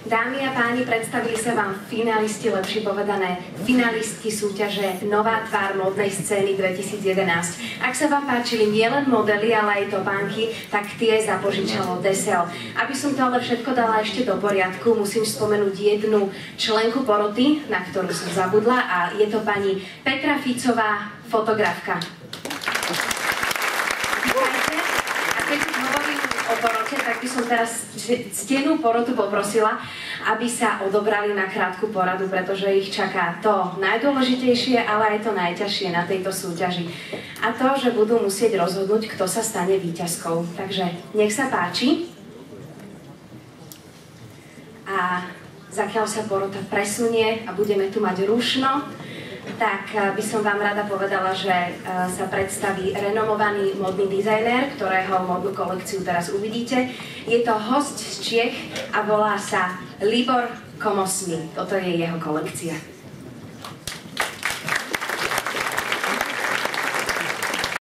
Dámy a páni, predstavili sa vám finalisti, lepšie povedané, finalistky súťaže Nová tvár modnej scény 2011. Ak sa vám páčili nielen modely, ale aj topánky, tak tie zapožičalo Desel. Aby som to ale všetko dala ešte do poriadku, musím spomenúť jednu členku poroty, na ktorú som zabudla, a je to pani Petra Ficová, fotografka. O porote, tak by som teraz ctenú porotu poprosila, aby sa odobrali na krátku poradu, pretože ich čaká to najdôležitejšie, ale aj to najťažšie na tejto súťaži. A to, že budú musieť rozhodnúť, kto sa stane víťazkou. Takže nech sa páči. A zakiaľ sa porota presunie a budeme tu mať rušno, tak by som vám rada povedala, že sa predstaví renomovaný modný dizajner, ktorého modnú kolekciu teraz uvidíte. Je to host z Čiech a volá sa Libor Komosny. Toto je jeho kolekcia.